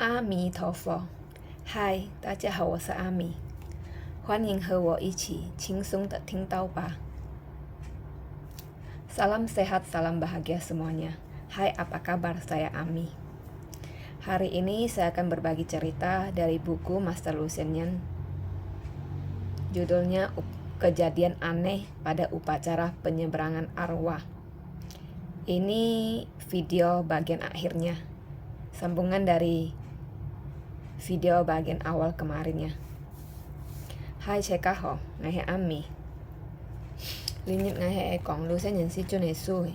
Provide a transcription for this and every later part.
阿弥陀佛，嗨，大家好，我是阿弥，欢迎和我一起轻松的听到吧。Salam sehat, salam bahagia semuanya. Hai, apa kabar? Saya Ami. Hari ini saya akan berbagi cerita dari buku Master Lucian. Judulnya Kejadian Aneh pada Upacara Penyeberangan Arwah. Ini video bagian akhirnya, sambungan dari video bagian awal kemarinnya. Hai Chekaho, ngày Ami. Linh nhật ngày hệ còn lưu sẽ nhận si cho này xuôi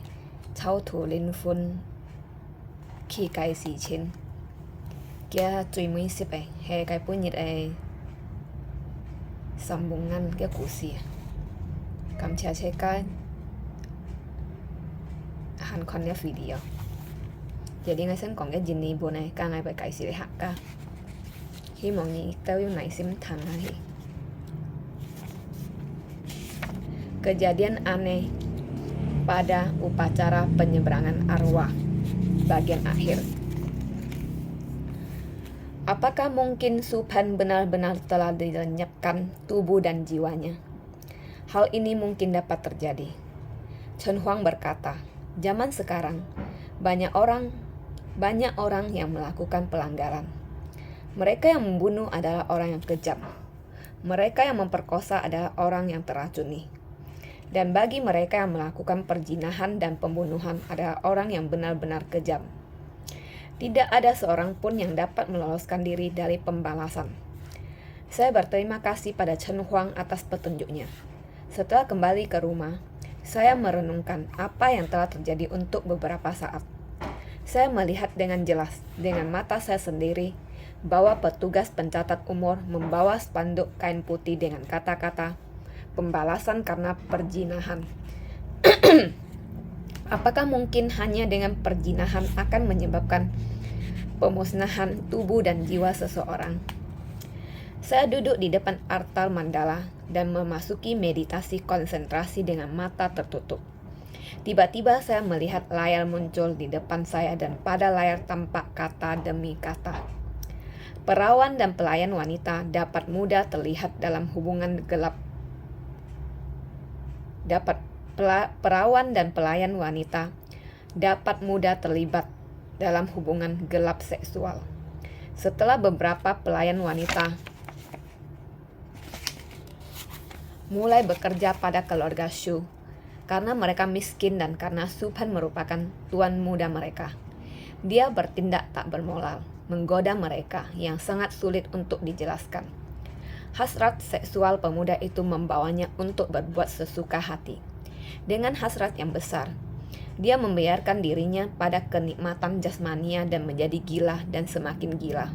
Cháu thủ linh phun khi cái xì trên Kia tùy mấy xếp hệ cái bữa nhật sambungan cái cụ xì Cảm chả chế cái hẳn con nhé video. Jadi ngay sân còn cái gì này bữa này càng ngày phải cái xì để hạ ca. Hy vọng như tao yêu này xem thầm hả. Kejadian aneh pada upacara penyeberangan arwah bagian akhir. Apakah mungkin Subhan benar-benar telah dilenyapkan tubuh dan jiwanya? Hal ini mungkin dapat terjadi. Chen Huang berkata, zaman sekarang banyak orang yang melakukan pelanggaran. Mereka yang membunuh adalah orang yang kejam. Mereka yang memperkosa adalah orang yang teracuni. Dan bagi mereka yang melakukan perzinahan dan pembunuhan adalah orang yang benar-benar kejam. Tidak ada seorang pun yang dapat meloloskan diri dari pembalasan. Saya berterima kasih pada Chen Huang atas petunjuknya. Setelah kembali ke rumah, saya merenungkan apa yang telah terjadi untuk beberapa saat. Saya melihat dengan jelas, dengan mata saya sendiri, bahwa petugas pencatat umur membawa spanduk kain putih dengan kata-kata pembalasan karena perzinahan. Apakah mungkin hanya dengan perzinahan akan menyebabkan pemusnahan tubuh dan jiwa seseorang? Saya duduk di depan altar mandala dan memasuki meditasi konsentrasi dengan mata tertutup. Tiba-tiba saya melihat layar muncul di depan saya dan pada layar tampak kata demi kata. Perawan dan pelayan wanita dapat mudah terlihat dalam hubungan gelap. Perawan dan pelayan wanita dapat mudah terlibat dalam hubungan gelap seksual. Setelah beberapa pelayan wanita mulai bekerja pada keluarga Shu, karena mereka miskin dan karena Subhan merupakan tuan muda mereka, dia bertindak tak bermoral, menggoda mereka yang sangat sulit untuk dijelaskan. Hasrat seksual pemuda itu membawanya untuk berbuat sesuka hati. Dengan hasrat yang besar, dia membiarkan dirinya pada kenikmatan jasmania dan menjadi gila dan semakin gila.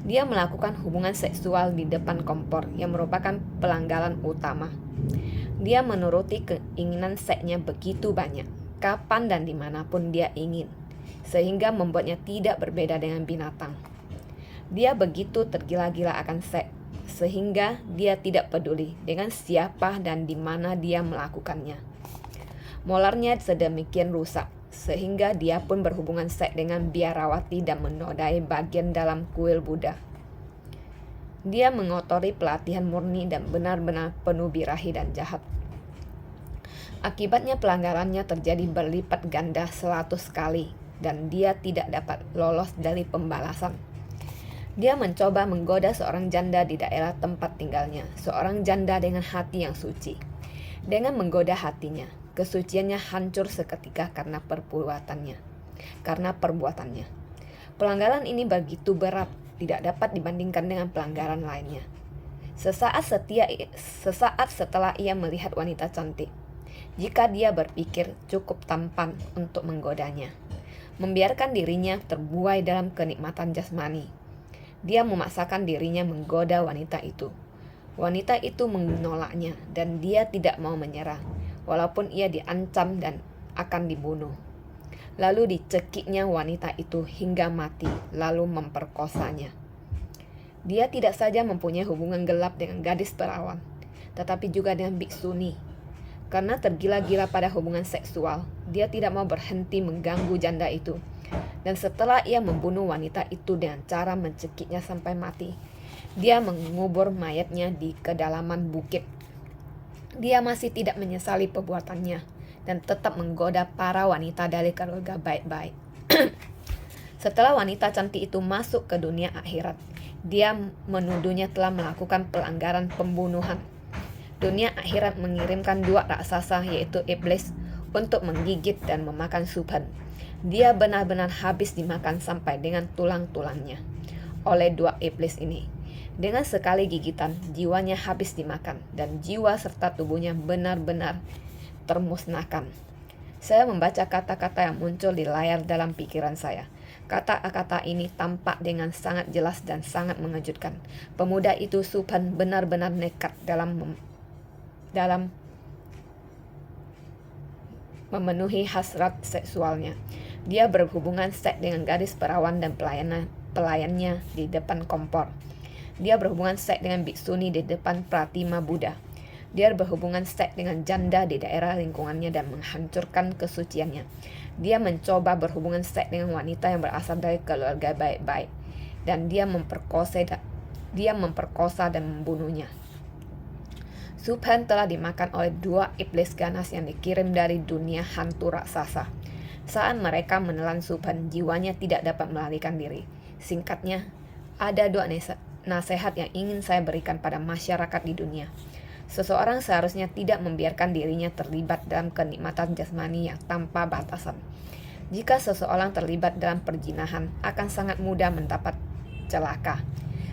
Dia melakukan hubungan seksual di depan kompor yang merupakan pelanggaran utama. Dia menuruti keinginan seksnya begitu banyak, kapan dan dimanapun dia ingin, sehingga membuatnya tidak berbeda dengan binatang. Dia begitu tergila-gila akan seks, sehingga dia tidak peduli dengan siapa dan di mana dia melakukannya. Molarnya sedemikian rusak, sehingga dia pun berhubungan seks dengan biarawati dan menodai bagian dalam kuil Buddha. Dia mengotori pelatihan murni dan benar-benar penuh birahi dan jahat. Akibatnya pelanggarannya terjadi berlipat ganda 100 kali, dan dia tidak dapat lolos dari pembalasan. Dia mencoba menggoda seorang janda di daerah tempat tinggalnya, seorang janda dengan hati yang suci. Dengan menggoda hatinya, kesuciannya hancur seketika karena perbuatannya. Pelanggaran ini begitu berat, tidak dapat dibandingkan dengan pelanggaran lainnya. Sesaat setelah ia melihat wanita cantik, jika dia berpikir cukup tampan untuk menggodanya, membiarkan dirinya terbuai dalam kenikmatan jasmani, dia memaksakan dirinya menggoda wanita itu. Wanita itu menolaknya dan dia tidak mau menyerah, walaupun ia diancam dan akan dibunuh. Lalu dicekiknya wanita itu hingga mati, lalu memperkosanya. Dia tidak saja mempunyai hubungan gelap dengan gadis perawan, tetapi juga dengan biksuni. Karena tergila-gila pada hubungan seksual, dia tidak mau berhenti mengganggu janda itu. Dan setelah ia membunuh wanita itu dengan cara mencekiknya sampai mati, dia mengubur mayatnya di kedalaman bukit. Dia masih tidak menyesali perbuatannya dan tetap menggoda para wanita dari keluarga baik-baik. Setelah wanita cantik itu masuk ke dunia akhirat, dia menuduhnya telah melakukan pelanggaran pembunuhan. Dunia akhirat mengirimkan 2 raksasa yaitu iblis untuk menggigit dan memakan Subhan. Dia benar-benar habis dimakan sampai dengan tulang-tulangnya oleh 2 iblis ini. Dengan sekali gigitan, jiwanya habis dimakan dan jiwa serta tubuhnya benar-benar termusnahkan. Saya membaca kata-kata yang muncul di layar dalam pikiran saya. Kata-kata ini tampak dengan sangat jelas dan sangat mengejutkan. Pemuda itu Subhan benar-benar nekat dalam memenuhi hasrat seksualnya. Dia berhubungan seks dengan gadis perawan dan pelayannya di depan kompor. Dia berhubungan seks dengan biksuni di depan pratima Buddha. Dia berhubungan seks dengan janda di daerah lingkungannya dan menghancurkan kesuciannya. Dia mencoba berhubungan seks dengan wanita yang berasal dari keluarga baik-baik, dan dia memperkosa dan membunuhnya. Subhan telah dimakan oleh 2 iblis ganas yang dikirim dari dunia hantu raksasa. Saat mereka menelan Subhan, jiwanya tidak dapat melarikan diri. Singkatnya, ada 2 nasihat yang ingin saya berikan pada masyarakat di dunia. Seseorang seharusnya tidak membiarkan dirinya terlibat dalam kenikmatan jasmani yang tanpa batasan. Jika seseorang terlibat dalam perzinahan, akan sangat mudah mendapat celaka.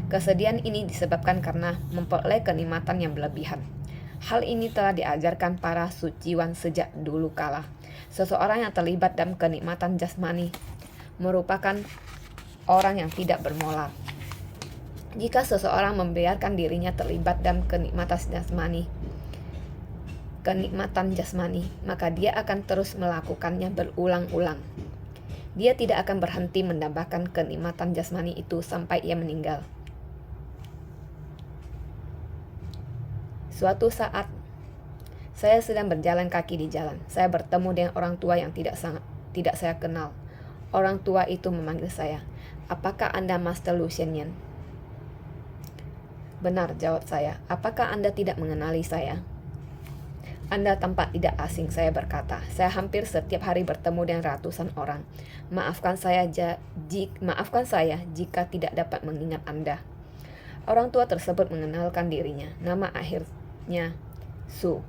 Kesedihan ini disebabkan karena memperoleh kenikmatan yang berlebihan. Hal ini telah diajarkan para suciwan sejak dulu kala. Seseorang yang terlibat dalam kenikmatan jasmani merupakan orang yang tidak bermoral. Jika seseorang membiarkan dirinya terlibat dalam kenikmatan jasmani, maka dia akan terus melakukannya berulang-ulang. Dia tidak akan berhenti mendapatkan kenikmatan jasmani itu sampai ia meninggal. Suatu saat, saya sedang berjalan kaki di jalan. Saya bertemu dengan orang tua yang tidak saya kenal. Orang tua itu memanggil saya, "Apakah Anda Master Lucian?" "Benar," jawab saya. "Apakah Anda tidak mengenali saya?" "Anda tampak tidak asing," saya berkata. "Saya hampir setiap hari bertemu dengan ratusan orang. Maafkan saya jika tidak dapat mengingat Anda." Orang tua tersebut mengenalkan dirinya. Nama akhirnya Su,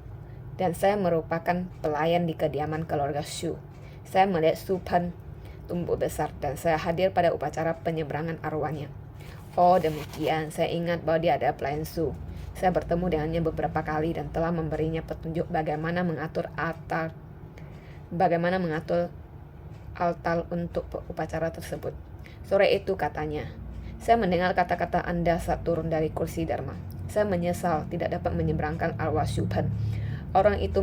dan saya merupakan pelayan di kediaman keluarga Shu. Saya melihat Subhan tumbuh besar dan saya hadir pada upacara penyeberangan arwahnya. Oh demikian, saya ingat bahwa dia adalah pelayan Su. Saya bertemu dengannya beberapa kali dan telah memberinya petunjuk bagaimana mengatur altar untuk upacara tersebut. Sore itu katanya, "Saya mendengar kata-kata Anda saat turun dari kursi Dharma. Saya menyesal tidak dapat menyeberangkan arwah Subhan." Orang itu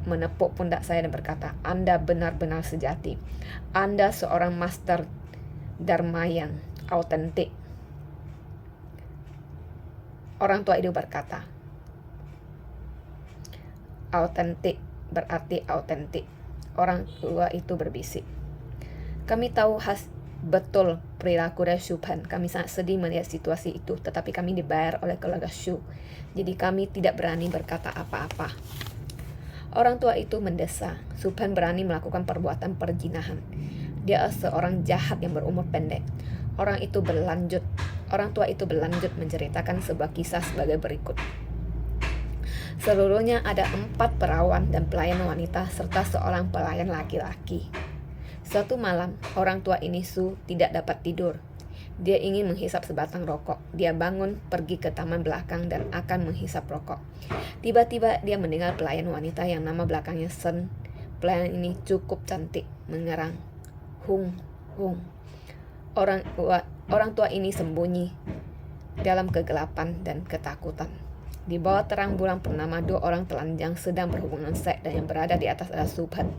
menepuk pundak saya dan berkata, "Anda benar-benar sejati. Anda seorang master Dharma yang autentik." Orang tua itu berkata, "Autentik berarti autentik." Orang tua itu berbisik, "Kami tahu betul perilaku dari Subhan. Kami sangat sedih melihat situasi itu, tetapi kami dibayar oleh keluarga Shu, jadi kami tidak berani berkata apa-apa." Orang tua itu mendesah, "Subhan berani melakukan perbuatan perzinahan. Dia seorang jahat yang berumur pendek." Orang tua itu berlanjut menceritakan sebuah kisah sebagai berikut. Seluruhnya ada 4 perawan dan pelayan wanita serta seorang pelayan laki-laki. Suatu malam, orang tua ini Su tidak dapat tidur. Dia ingin menghisap sebatang rokok. Dia bangun, pergi ke taman belakang dan akan menghisap rokok. Tiba-tiba dia mendengar pelayan wanita yang nama belakangnya Sen. Pelayan ini cukup cantik, mengerang, "Hung, hung." Orang tua ini sembunyi dalam kegelapan dan ketakutan. Di bawah terang bulan purnama, 2 orang telanjang sedang berhubungan seks dan yang berada di atas adalah Subhan.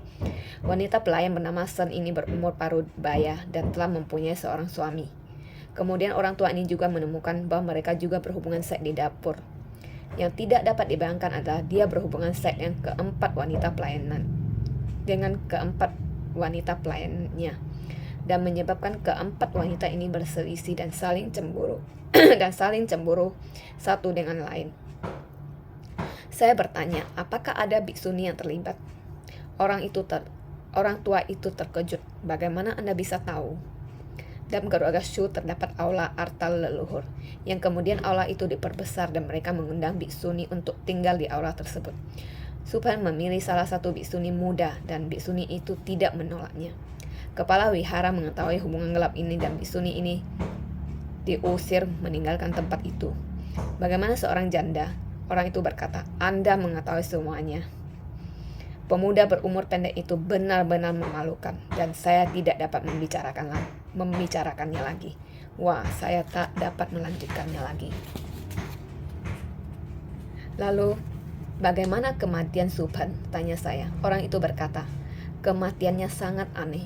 Wanita pelayan bernama Sen ini berumur paruh baya dan telah mempunyai seorang suami. Kemudian orang tua ini juga menemukan bahwa mereka juga berhubungan seks di dapur. Yang tidak dapat dibayangkan adalah dia berhubungan seks dengan keempat wanita pelayannya. dan menyebabkan keempat wanita ini berselisih dan saling cemburu satu dengan lain. Saya bertanya, apakah ada biksuni yang terlibat? Orang tua itu terkejut. Bagaimana Anda bisa tahu? Dalam keluarga Shu terdapat aula arta leluhur, yang kemudian aula itu diperbesar dan mereka mengundang biksuni untuk tinggal di aula tersebut. Supan memilih salah satu biksuni muda dan biksuni itu tidak menolaknya. Kepala wihara mengetahui hubungan gelap ini dan biksuni ini diusir meninggalkan tempat itu. Bagaimana seorang janda? Orang itu berkata, Anda mengetahui semuanya. Pemuda berumur pendek itu benar-benar memalukan dan saya tidak dapat membicarakannya lagi. Wah, saya tak dapat melanjutkannya lagi. Lalu, bagaimana kematian Supan? Tanya saya. Orang itu berkata, kematiannya sangat aneh.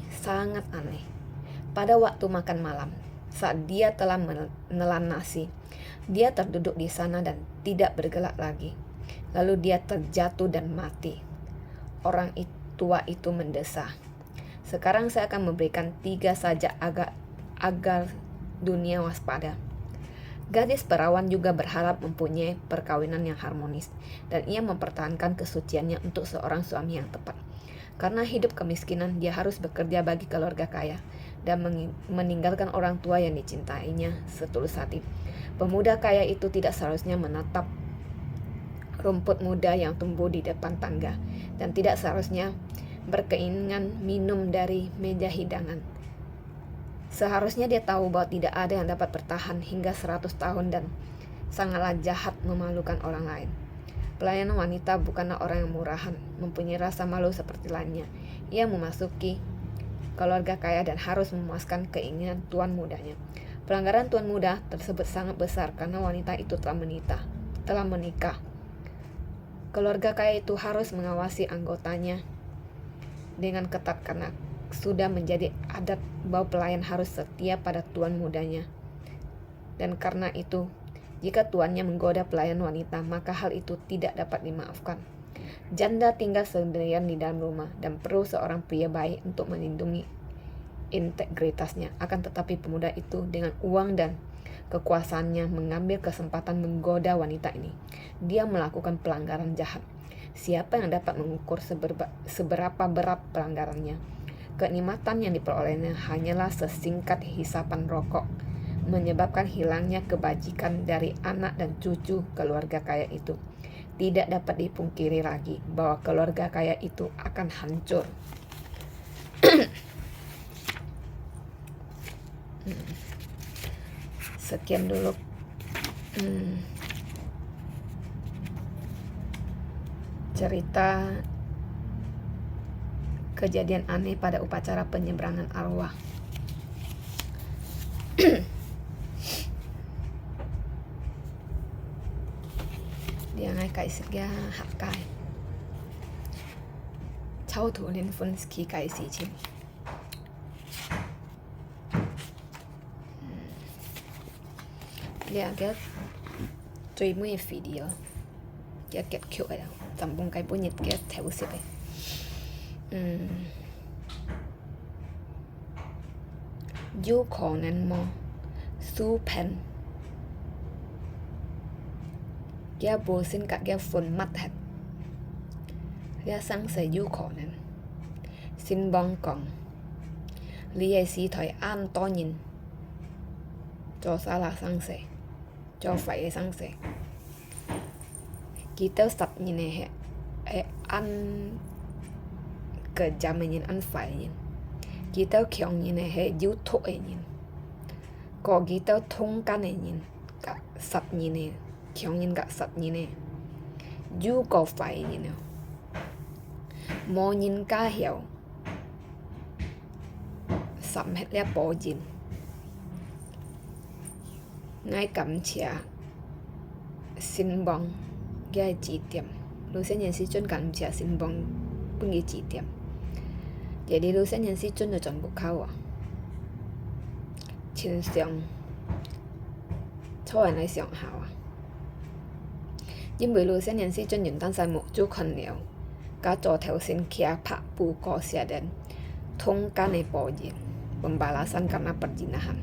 Pada waktu makan malam, saat dia telah menelan nasi, dia terduduk di sana dan tidak bergerak lagi. Lalu dia terjatuh dan mati. Orang tua itu mendesah. Sekarang saya akan memberikan 3 saja agar dunia waspada. Gadis perawan juga berharap mempunyai perkawinan yang harmonis, dan ia mempertahankan kesuciannya untuk seorang suami yang tepat. Karena hidup kemiskinan, dia harus bekerja bagi keluarga kaya dan meninggalkan orang tua yang dicintainya setulus hati. Pemuda kaya itu tidak seharusnya menatap rumput muda yang tumbuh di depan tangga dan tidak seharusnya berkeinginan minum dari meja hidangan. Seharusnya dia tahu bahwa tidak ada yang dapat bertahan hingga 100 tahun dan sangatlah jahat memalukan orang lain. Pelayan wanita bukanlah orang yang murahan, mempunyai rasa malu seperti lainnya. Ia memasuki keluarga kaya dan harus memuaskan keinginan tuan mudanya. Pelanggaran tuan muda tersebut sangat besar karena wanita itu telah menikah. Keluarga kaya itu harus mengawasi anggotanya dengan ketat karena sudah menjadi adat bahwa pelayan harus setia pada tuan mudanya. Dan karena itu, jika tuannya menggoda pelayan wanita, maka hal itu tidak dapat dimaafkan. Janda tinggal sendirian di dalam rumah dan perlu seorang pria baik untuk melindungi integritasnya. Akan tetapi pemuda itu dengan uang dan kekuasaannya mengambil kesempatan menggoda wanita ini. Dia melakukan pelanggaran jahat. Siapa yang dapat mengukur seberapa berat pelanggarannya? Kenikmatan yang diperolehnya hanyalah sesingkat hisapan rokok, menyebabkan hilangnya kebajikan dari anak dan cucu keluarga kaya itu. Tidak dapat dipungkiri lagi bahwa keluarga kaya itu akan hancur. Sekian dulu cerita kejadian aneh pada upacara penyeberangan arwah. Dia ngay kai sigya hak kai chau tu len fun ski kai si chin. Dia cái tùy mỗi video cái kiểu ấy đâu tầm bông cái bún nhật cái theo xếp ấy. Du khổ nên mò su pen cái bố xin cả cái phun mắt hết cái sang sẽ du khổ nên xin bong còng li ai si thời an to nhìn cho xa là sang sẽ cho phải sang sẽ kita sat nhìn này ăn kejam nhìn ăn phải nhìn kita kiong nhìn này du thụ nhìn có kita thông can này nhìn cả sat nhìn này kiong nhìn cả sat nhìn này du có phải nhìn nào mò nhìn cả hiểu sắm hết lẽ bỏ nhìn ngay cảm chia xin bong cái chỉ điểm lưu sẽ nhân sĩ chuẩn cảm chia xin bong bưng cái chỉ điểm jadi lưu sẽ nhân sĩ chuẩn được chọn bộ khâu à chính sang cho anh来上好啊因為lưu sẽ nhân sĩ準原單細目珠困了加座頭先企拍布個寫人通間嘅播言 pembalasan karena perzinahan.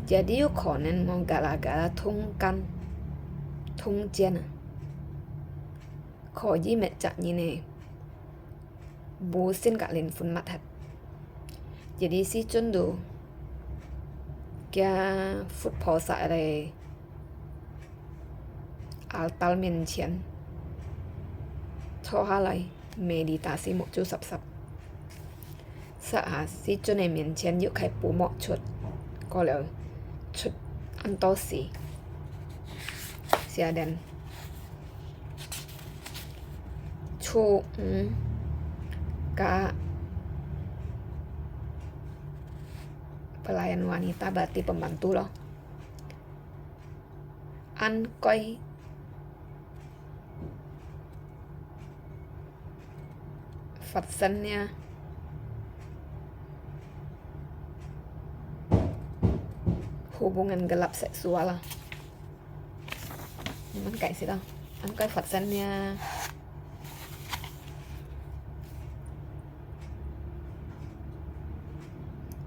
Jadi konen mau gara-gara thungkan thung jen khó gì mẹ chặt như này bố xin cả lên phun mặt hết. Jadi si chundu kia football sa đây altar面前 cho hạ lại meditasi một chút sập sập. Sa si chun này面前有开不莫出，过了出很多事，是dan chu ka pelayan wanita berarti pembantu loh. An coi Phật sinh nha. Hubungan gelap seksual lah. Mình cậy gì đâu. An coi Phật sinh nha.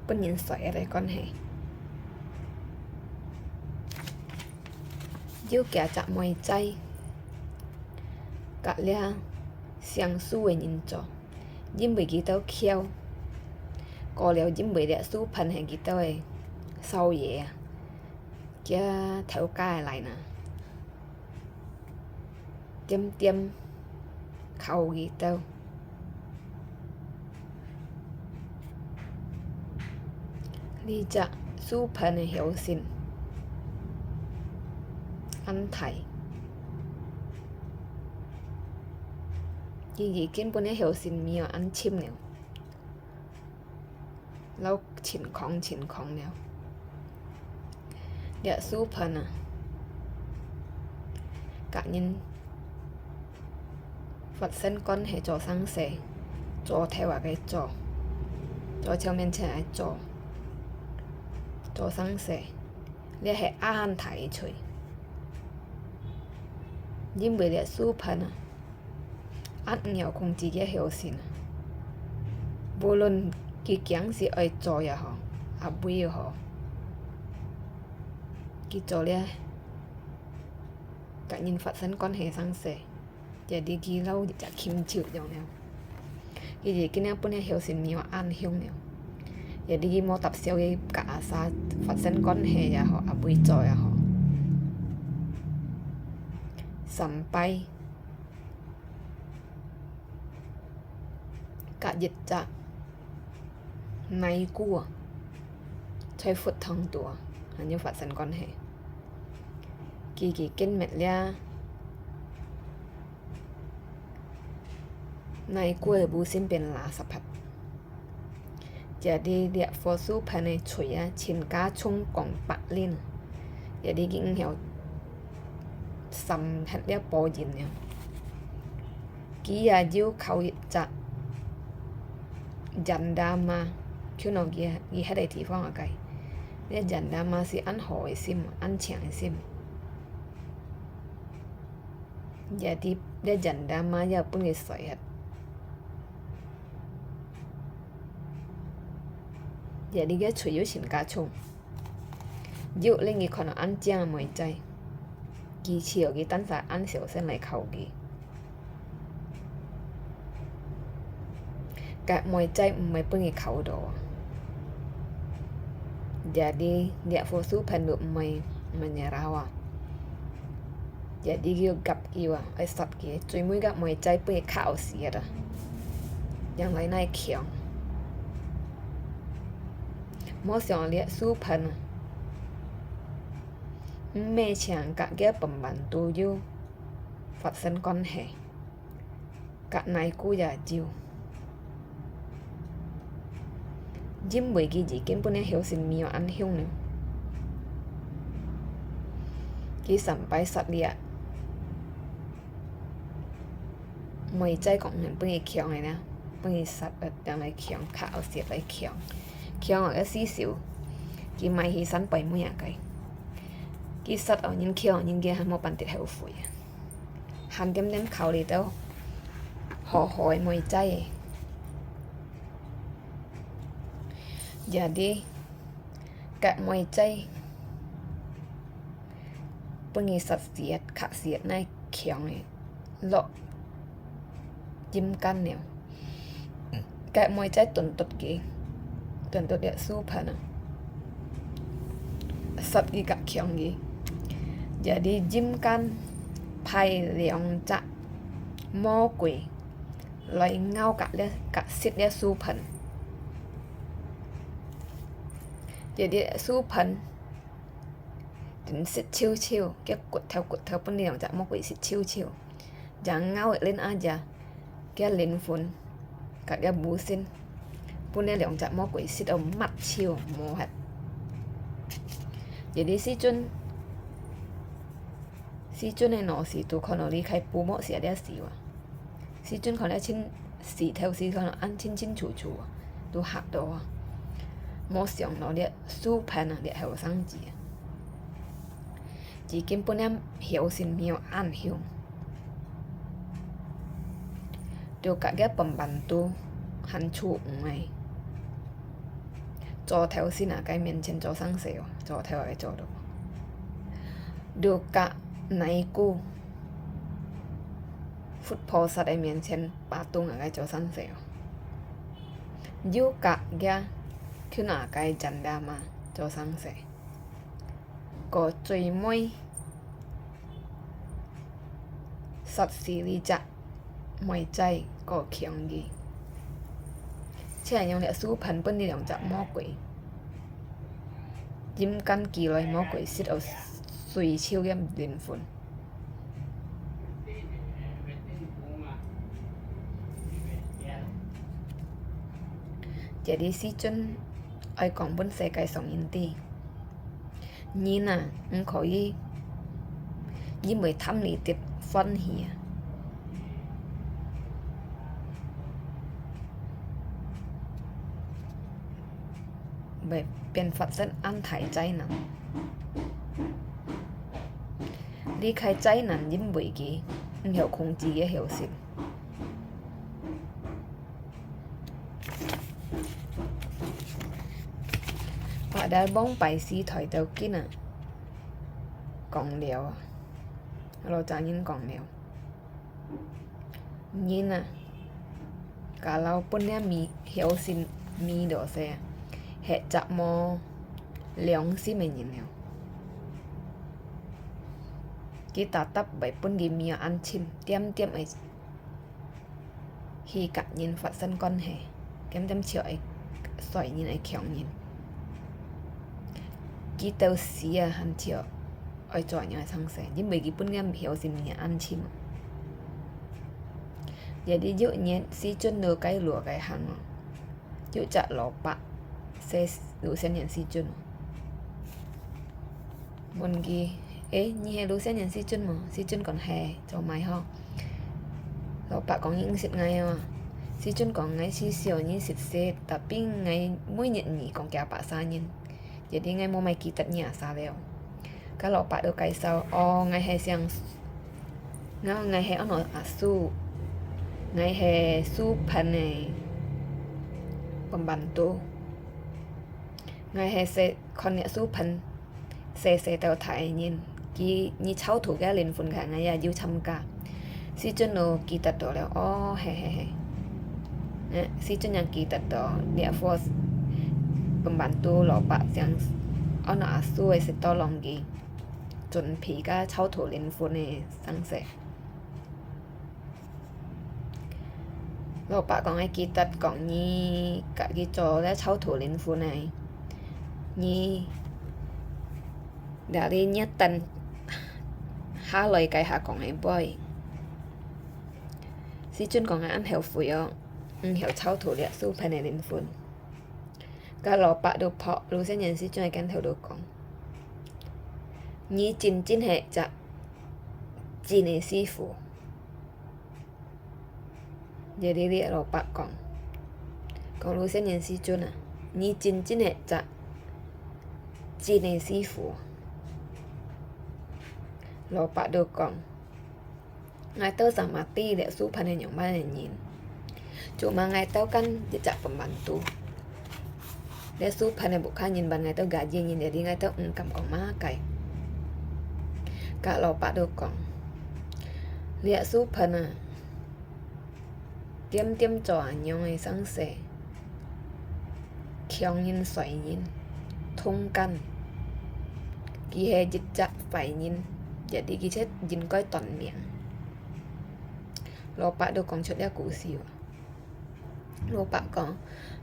Bên nhìn xoay đây con hề. Yêu kẻ chạm môi chay. Cả lia xiang su về nhìn cho. Dìm bởi ghi tao khéo. Có liều dìm bởi đẹp su phần hẹn ghi tao ấy. Sau dễ. Kia theo ca lại nè. Tiêm khâu ghi tao. Lý chạ su phần hẹn hiểu xin. Ăn thầy. Gì kiến bố này hiểu xin mì ăn chim nèo. Lâu chỉnh khóng nèo. Địa su phần à. Cả nhân Phật sinh con hệ cho sang xe. Cho theo cái cho. Cho theo mình chạy cho. Cho sang xe. Liên hệ an thầy chơi. Nhưng bởi địa su phần à. Ăn nhiều không chỉ cái hiểu xin. Vô luận cái kiếng gì ở cho ya họ. À bùi họ. Cái cho lia. Cả nhìn Phật sinh con hệ sang xe. Jadi cái lâu chả kim chịu dòng nèo. Cái gì cái nèo bố nèo hiểu xin nhiều ăn hiông nèo. Jadi cái mô tập siêu cái cả xa Phật sinh con hệ ya họ. À bùi cho ya họ. Sampai cả dịch trạng này của chơi phút thăng tùa như phát sinh con hệ kỳ kinh mệt lia này của bù xin bên lá sập hạt. Jadi dia fosu pane chuya chin cá chung quảng bạc lên. Jadi kinh hiểu sầm hết lia bò gì nè. Kí ya diêu khâu dịch trạng Jandama chứ nó ghi hết đây thì phong ở cái. Để Jandama sẽ ăn hỏi sim, ăn chàng sim. Jadi để Jandama ya pun người sợi hết. Jadi cái chủ yếu chính cá chung. Dụ lên người còn ăn chàng mới chay. Ghi chiều ghi tán giả ăn xỉu sen lại khẩu ghi. Cả mọi trái mới bưng khẩu đồ. Jadi dia fosu pendu mai menyerawa. Jadi dia gặp kia ai sắp kia chui mũi gặp mọi trái bưng khẩu xìa đó. Yang lain này kiong. Mỗi sáng liệt su pen. Mẹ chàng cả cái pembantu yêu Phật sinh con hệ. Cả này cô già chiều. Dìm bởi cái gì kiến bố này hiểu xin mì ăn hiông nè. Cái sampai sát liệt. Mọi trái cộng hình bố này kiong này nè. Bố này sát ở đang này kiong khảo xiết lại kiong. Kiong ở cái xí xíu. Cái mai hi sẵn bởi mùi cái. Cái sát ở những kiong những kia hẳn một bàn tiết hậu phủi. Hẳn đem khảo đi đâu. Họ hỏi mọi trái. Jadi các môi chay pengisat siat khak siat nai kiong lo jim kan nèo các môi chay tuntut dia super na sat gi kak kiong gi. Jadi jim kan pai liang cha mo quỷ lấy ngao cả xịt đĩa su phần. Jadi su phần đến xịt chiêu chiêu cái cuột theo bên liang cha mo quỷ xịt chiêu chiêu jangan ngao lên aja cái lên phun cả cái bú xin pun liang cha mo quỷ xịt ở mặt chiêu mo hết. Jadi si chun này nó si tu con nó đi khai bù mọ xịt đĩa xì wa si chun con lại chín xì theo si con nó ăn chín楚楚都嚇到啊！冇想到啲蘇盤啊，啲後生仔啊，自己本來曉先沒有暗曉，就隔個pembantu hancu ngay，做頭先啊，喺面前做生事喎，做頭係做到，就隔奶姑佛菩薩喺面前把東啊，喺做生事喎。juga dia kena kai janda ma cho sang se có chơi môi sắt xì li chặt môi chay có khiang gì chạy nhau lẽ số phần bên đi làm chặt mó quỷ dìm căn kỳ lại mó quỷ xịt ở suy chiêu game điện phun. Jadi si chun ai còn bên xe cái sòng nhìn ti nhìn à khỏi với mới thăm lý tiệp phân hìa bởi bên Phật rất ăn thải chay nè đi khai chay nè dính bởi kì hiểu không chỉ hiểu xịt họ đã bóng bài sĩ thời đầu kia nè còn liều à rồi trả nhìn còn liều nhìn à cả lâu bên nhà mi hiểu xin mi đồ xe hệ chặt mò lióng xí mình nhìn liều kita tập bảy bên đi mi ăn chim tiêm ấy khi cả nhìn phát sinh con hề kém chiều ấy xoay nhìn ấy khéo nhìn kỹ tàu xìa hẳn chiều ở chỗ nhà sang xe nhưng bởi vì bên em hiểu gì mình ăn chim jadi dụ nhiên si chun nửa cái lúa cái hàng dụ chặt lọ bạc xe đủ xe nhận si chun một gì ấy như hè đủ xe nhận si chun còn hè cho mày ho lọ bạc còn những xịt ngay à si chun còn ngay si siêu như xịt xe tapi ngay mũi nhận nhỉ còn kẹo bạc xa nhìn jadi ngay mau mai kita nyasa leo kalau pak do kai sao ngay he siang ngay he ono asu ngay he su pane pembantu ngay he se con nhẹ su pan se tao thải nhìn ki ni cháu thủ cái lên phun cả ngay ya yêu chăm cả si chân no kita do leo he si chân yang kita do dia force pembantu lọ bạc yang ono asu sẽ to lòng gì chuẩn bị cái cháu thủ lên phun này sang sẽ lọ bạc còn ai kia tật còn như cả cái trò đã cháu thủ lên phun này như đã đi nhất tần hai lời cái hạ còn ai boy si chân còn ai ăn hiểu phủi hiểu cháu thủ địa su phải này lên phun kalau pak do po lu sẽ nhận si cho cái theo đồ con nhí chín hệ chặt chín này sư phụ jadi dia lo pak còn lu sẽ nhận si cho nè nhí chín hệ chặt chín này sư phụ lo pak do con ngay tao sama mati để su pan yang mana nhìn cuma ngay tao kan jejak pembantu Dia supan buộc khá nhìn bằng ngày tao gaji nhìn jadi ngày tao cầm còn má cái cả lò bạc đâu còn lihat supan tiêm tiêm cho nhong ấy sáng sẻ kyong nhìn xoay nhìn thông căn kì hè dịch chặt phải nhìn jadi kì chết nhìn coi toàn miệng lò bạc đâu còn chuyện đeo cũ xìu lò bạc còn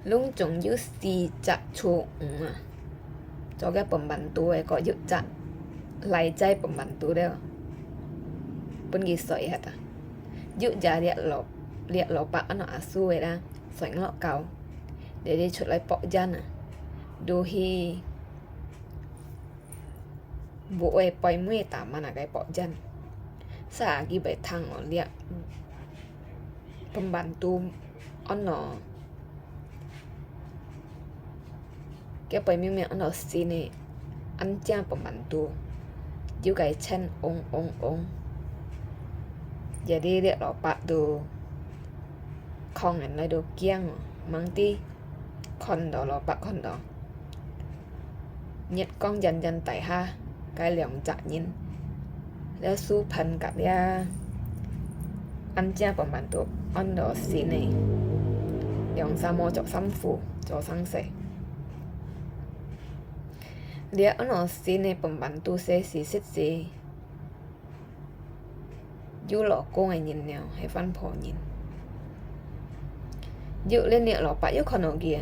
lung trồng giữ xì chặt chuộng cho cái pembantu ấy có giữ chặt lại chay pembantu đấy pun ghi soi hết giữ giá lihat lò bạc nó asu ấy ra soi lọ cầu để đi chuột lại bỏ chân đôi khi bộ ấy bay mới tạm mà là cái bỏ chân sa ghi bảy thằng ở lihat pembantu ono cái bay miếng miếng ono sini ăn chan pembantu juga chen ong jadi dia lopak tu kong anh lại đồ kiang mang ti con đó lopak con đó nhiệt con dần tại ha cái lượng chặt nhìnแล้วสู้พันกับยาอันเจ้าประมาณตัวอันดอสีนี่อย่างซามอจอซ้ำฟูจอสังเสเดี๋ยวอันดอสีนี่ประมาณตัวเสียสีสิสียูหลอกโกงไอ้ยินเนี่ยให้ฟันพอยินยูเล่นเนี่ยหลอกปะยูคอนอเกีย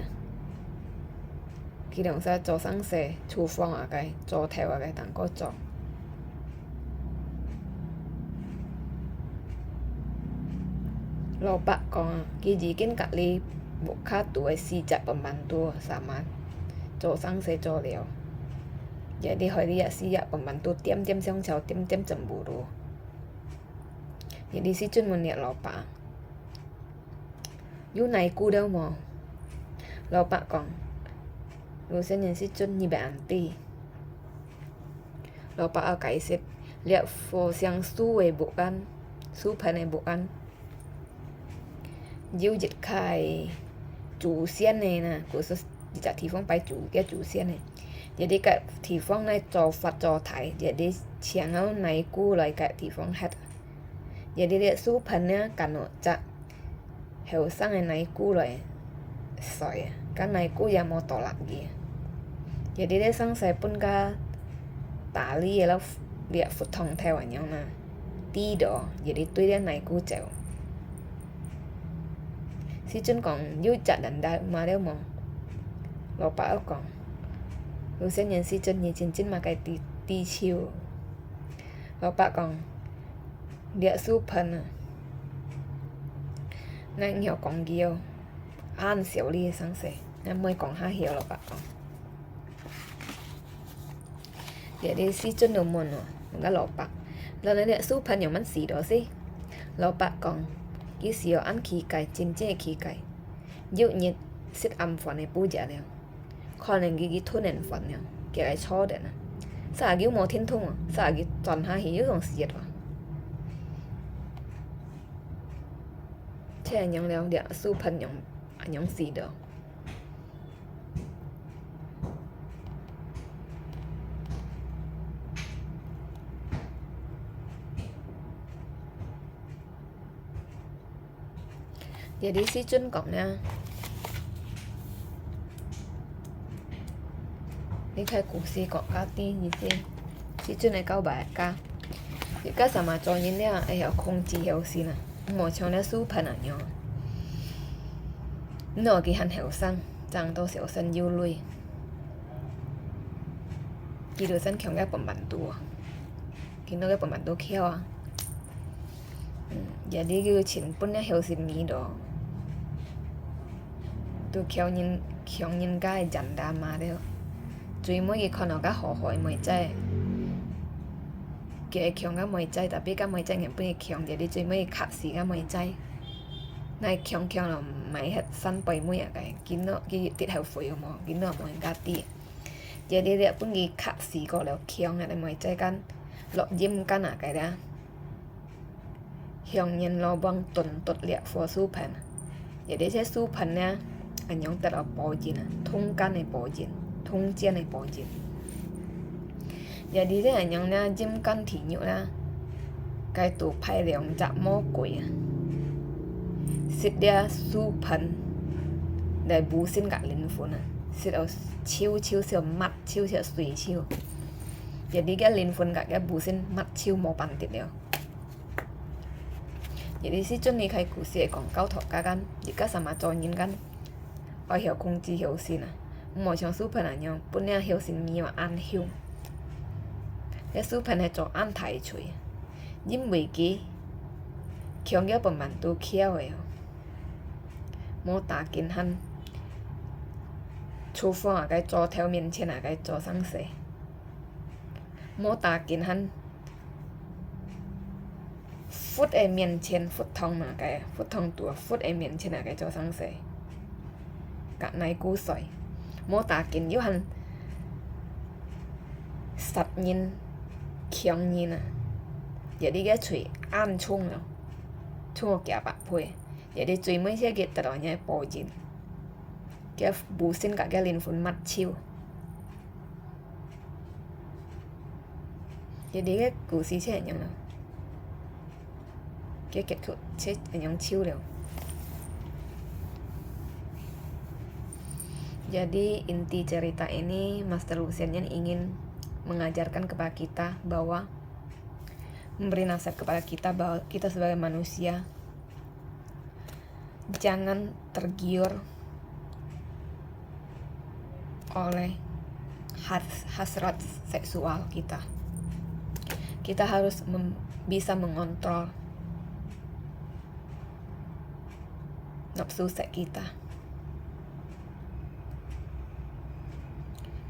กี่ดองซาจอสังเสชูฟองอะไรจอแถวอะไรต่างก็จอlò bạc còn cái gì kiến cả li bộ khác tuổi si chặt bằng bàn tua sama cho sang sẽ cho liều vậy đi hỏi đi si chặt bằng bàn tua tiêm xong chào tiêm chậm bù đồ vậy đi si chân một nhẹ lò bạc yu này cu đâu mà lò bạc còn rồi sẽ nhìn si chân như bạn ti lò bạc ở cái xếp liệu phô sang su về bộ ăn su phải này bộ ăn yêu dịch khai chủ xiên này nè củaจะที่ฟ้องไปจูแกจูเสียนเนี่ยอย่าได้กับที่ฟ้องในจอฟัดจอถ่ายอย่าได้เชียงเอาในกู้เลยกับที่ฟ้องฮัดอย่าได้เรียกสู้พันเนี่ยกันเนาะจะเหวสร้างในกู้เลยสอยกันในกู้ยามอต่อหลักกี่อย่าได้สร้างใส่ปุ่นกาตาลีแล้วเรียกฟุตทองแถวอย่างนั้นตีดออย่าได้ตุ้ยได้ในกู้เจ้าsi chân còn yêu chặt đàn đại mà đeo mong lò bão còn rồi sẽ nhận si chân nhìn chân mà cái tì chiều lò bão còn địa su phần nên hiểu còn nhiều ăn xỉu ly sáng sẻ nên mới còn hai hiểu lò bão còn địa đi si chân đầu mòn rồi cái lò bão lần này địa su phần nhiều mắn xỉ đó gì lò bão còn cái xíu ăn khí cay chín chế khí cay dụ nhiệt xích âm phần này bù giả liền còn là cái thôn nền phần này cái này cho đấy nè sao cái mỏ thiên thông à sao cái toàn hai hiểu còn xịt à thế nhung leo địa su phần nhung xịt được jadi si Chun cộng nha đi khai cụ si cộng cá ti gì si Chun này cao bài ca thì các sản mà cho những này ai hiểu không chỉ hiểu si nè một trong những số phần ở nhau nó cái hành hiểu sang chẳng đâu hiểu sang yêu lui cái đồ sang khéo cái bẩm bản tua cái nó cái bẩm bản tua khéo à jadi cái chuyện punnya hiểu sin nghĩ đó tôi khéo nhìn cái dần đa mà đấy最每個可能個好好妹仔，嘅強個妹仔，特別個妹仔原本強啲，你最尾卡時個妹仔，那強咯唔係係新輩妹啊個，見到佢跌後悔個冇，見到冇人家啲，即係你日本佢卡時個了強嘅妹仔間落ยิ้間啊個啦，強人落幫頓突裂貨蘇盤，有啲些蘇盤呢， anyong terapojin, thungkan pojin, thungjian pojin. Jadi thế anyong na jim kan thì nhụ na cái tụ phai liang chặt mô quỷ xịt đia su phấn để bù xin cả linh phun xịt ở chiêu siêu mặt chiêu suy chiêu. Jadi cái linh phun cả cái bù xin mặt chiêu mô bàn tiệt liao. Jadi si chân này khai cụ sĩ còn cao thọ cả gan jika sama cowoknya kan ở hiểu công chi hiểu xin mỗi trong su phấn anyong punya hiểu xin nhiều ăn hiểu. Cái su phấn này cho ăn thái chui. Jim wiki kyongya pembantu kiaweyo mau takin han厨房cái cho theo miền trên cái cho sang sẻ mau takin han phút miền trên phút thong cái phút thong tua phút miền trên cái cho sang sẻ cả này cú sỏi mau takin yêu han sat nhìn kyong nhìn Jadi cái chuyện ăn chung rồi chung kia bạc phơi jadi chuyện mới sẽ get tao nhảy bỏ chín cái bù xin cả cái linh phun mặt chiêu jadi cái cú sĩ sẽ nhung nào cái kết thúc sẽ nhung chiêu rồi. Jadi inti cerita ini Master Lucian ingin mengajarkan kepada kita bahwa memberi nasihat kepada kita bahwa kita sebagai manusia jangan tergiur oleh hasrat seksual kita. Kita harus bisa mengontrol nafsu seks kita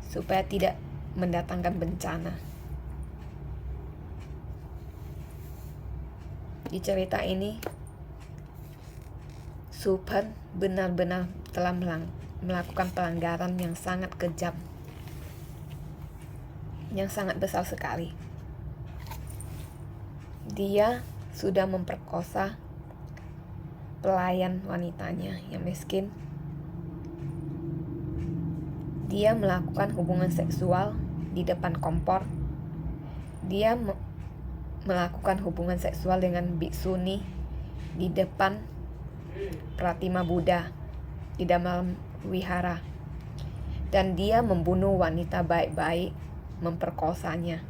supaya tidak mendatangkan bencana. Di cerita ini, Suphan benar-benar telah melakukan pelanggaran yang sangat kejam, yang sangat besar sekali. Dia sudah memperkosa pelayan wanitanya yang miskin. Dia melakukan hubungan seksual di depan kompor. Dia melakukan hubungan seksual dengan biksuni di depan Pratima Buddha di dalam wihara, dan dia membunuh wanita baik-baik, memperkosanya.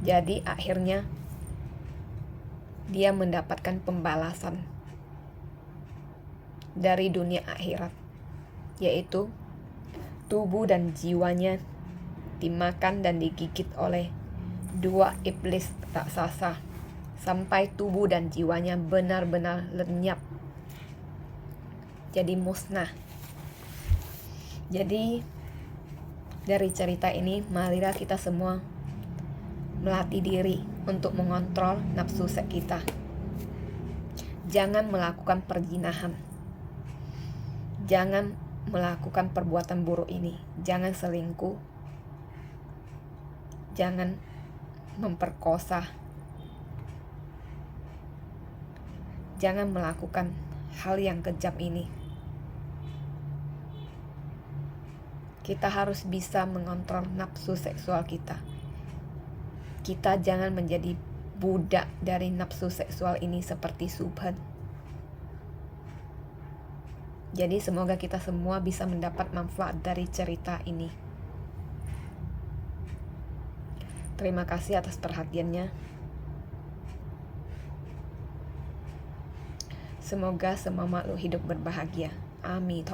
Jadi akhirnya dia mendapatkan pembalasan dari dunia akhirat, yaitu tubuh dan jiwanya dimakan dan digigit oleh dua iblis raksasa sampai tubuh dan jiwanya benar-benar lenyap, jadi musnah. Jadi dari cerita ini marilah kita semua melatih diri untuk mengontrol nafsu seks kita. Jangan melakukan perzinahan, jangan melakukan perbuatan buruk ini, jangan selingkuh, jangan memperkosa, jangan melakukan hal yang kejam ini. Kita harus bisa mengontrol nafsu seksual kita. Kita jangan menjadi budak dari nafsu seksual ini seperti Suphan. Jadi semoga kita semua bisa mendapat manfaat dari cerita ini. Terima kasih atas perhatiannya. Semoga semua makhluk hidup berbahagia. Amin.